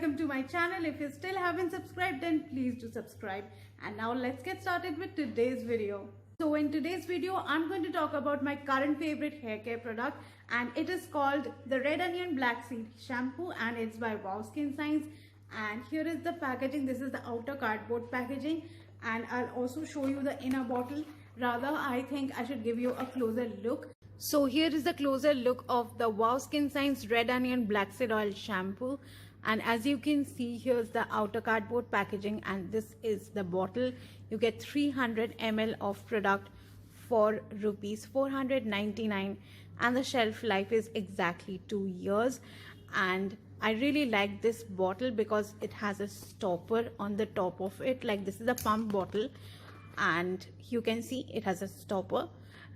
welcome to my channel. If you still haven't subscribed, then please do subscribe. And now let's get started with today's video. So in today's video, I'm going to talk about my current favorite hair care product, and it is called the Red Onion Black Seed Shampoo, and it's by Wow Skin Science. And here is the packaging. This is the outer cardboard packaging, and I'll also show you the inner bottle. Rather, I think I should give you a closer look. So here is the closer look of the Wow Skin Science Red Onion Black Seed Oil Shampoo. And as you can see, here's the outer cardboard packaging, and this is the bottle. You get 300 ml of product for rupees 499, and the shelf life is exactly 2 years. And I really like this bottle because it has a stopper on the top of it. Like, this is a pump bottle, and you can see it has a stopper,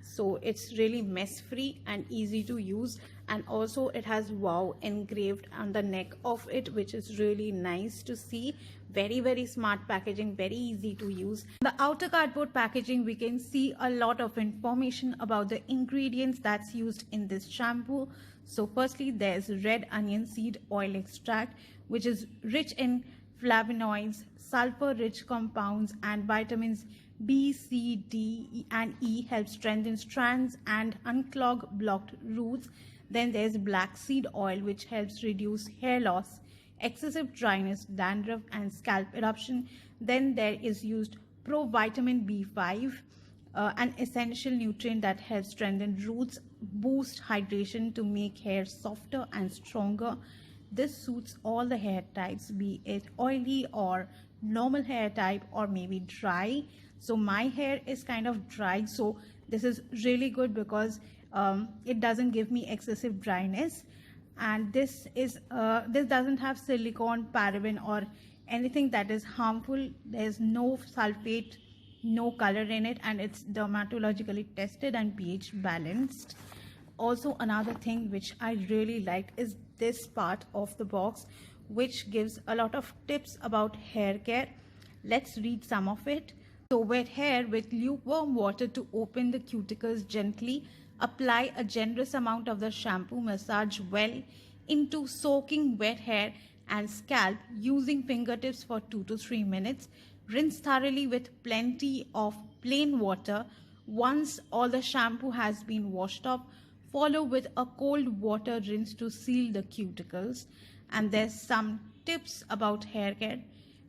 so it's really mess free and easy to use. And also it has wow engraved on the neck of it, which is really nice to see. Very smart packaging, very easy to use. The outer cardboard packaging, we can see a lot of information about the ingredients that's used in this shampoo. So firstly, there's red onion seed oil extract, which is rich in flavonoids, sulfur rich compounds, and vitamins B, C, D, and E help strengthen strands and unclog blocked roots. Then there's black seed oil, which helps reduce hair loss, excessive dryness, dandruff, and scalp eruption. Then there is used provitamin B5, an essential nutrient that helps strengthen roots, boost hydration to make hair softer and stronger. This suits all the hair types, be it oily or normal hair type, or maybe dry. So my hair is kind of dry, so this is really good because it doesn't give me excessive dryness. And this doesn't have silicone, paraben, or anything that is harmful. There's no sulfate, no color in it, and it's dermatologically tested and pH balanced. Also, another thing which I really liked is this part of the box, which gives a lot of tips about hair care. Let's read some of it. So, wet hair with lukewarm water to open the cuticles gently. Apply a generous amount of the shampoo. Massage well into soaking wet hair and scalp using fingertips for 2 to 3 minutes. Rinse thoroughly with plenty of plain water. Once all the shampoo has been washed off, follow with a cold water rinse to seal the cuticles. And there's some tips about hair care.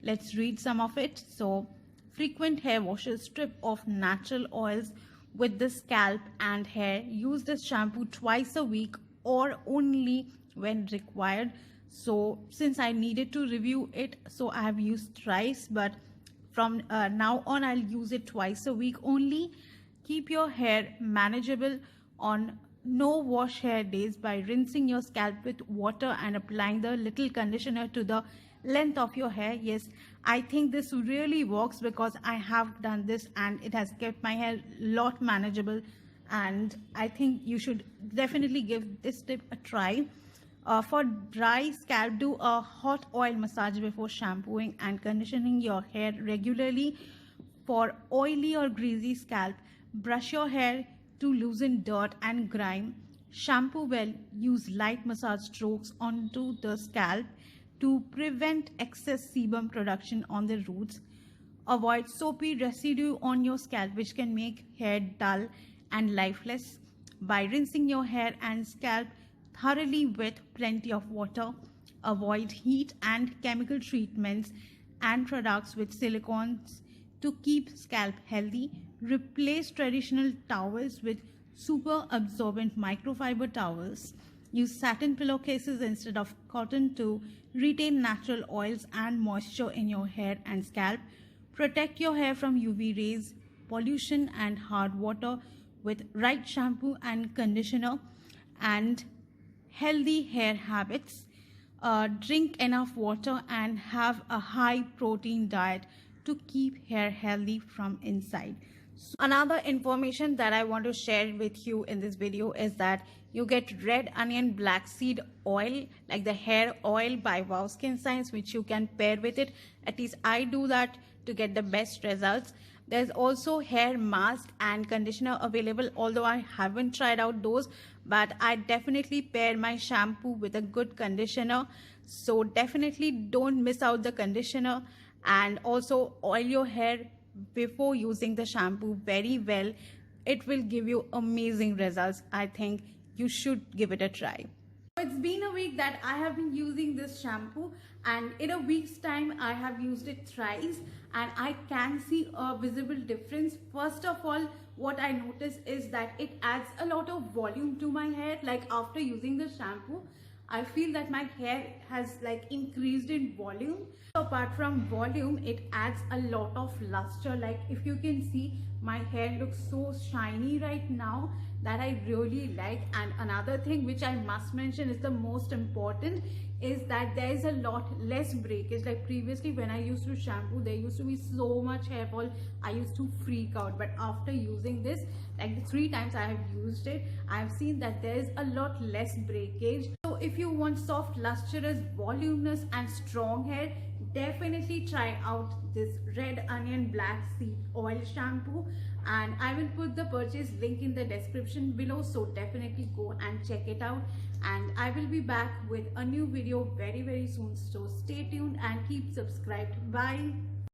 Let's read some of it. So, frequent hair washes. Strip off natural oils with the scalp and hair. Use this shampoo twice a week or only when required. So since I needed to review it, so I have used thrice, but from now on I'll use it twice a week only. Keep your hair manageable on no wash hair days by rinsing your scalp with water and applying the little conditioner to the length of your hair. Yes, I think this really works because I have done this and it has kept my hair a lot manageable, and I think you should definitely give this tip a try. For dry scalp, do a hot oil massage before shampooing and conditioning your hair regularly. For oily or greasy scalp, brush your hair to loosen dirt and grime. Shampoo well. Use light massage strokes onto the scalp to prevent excess sebum production on the roots. Avoid soapy residue on your scalp, which can make hair dull and lifeless. By rinsing your hair and scalp thoroughly with plenty of water. Avoid heat and chemical treatments and products with silicones to keep scalp healthy. Replace traditional towels with super absorbent microfiber towels. Use satin pillowcases instead of cotton to retain natural oils and moisture in your hair and scalp. Protect your hair from UV rays, pollution, and hard water with right shampoo and conditioner. And healthy hair habits. Drink enough water and have a high protein diet to keep hair healthy from inside. So another information that I want to share with you in this video is that you get red onion black seed oil, like the hair oil by Wow Skin Science, which you can pair with it. At least I do that to get the best results. There's also hair mask and conditioner available, although I haven't tried out those, but I definitely pair my shampoo with a good conditioner. So definitely don't miss out the conditioner, and also oil your hair before using the shampoo very well. It will give you amazing results. I think you should give it a try. It's been a week that I have been using this shampoo, and in a week's time I have used it thrice and I can see a visible difference. First of all, what I notice is that it adds a lot of volume to my hair. Like after using the shampoo, I feel that my hair has like increased in volume. Apart from volume, it adds a lot of luster. Like if you can see, my hair looks so shiny right now, that I really like. And another thing which I must mention is the most important, is that there is a lot less breakage. Like previously when I used to shampoo, there used to be so much hair fall. I used to freak out, but after using this, like the 3 times I have used it, I have seen that there is a lot less breakage. So if you want soft, lustrous, voluminous and strong hair, definitely try out this red onion black seed oil shampoo, and I will put the purchase link in the description below, so definitely go and check it out. And I will be back with a new video very soon, so stay tuned and keep subscribed. Bye.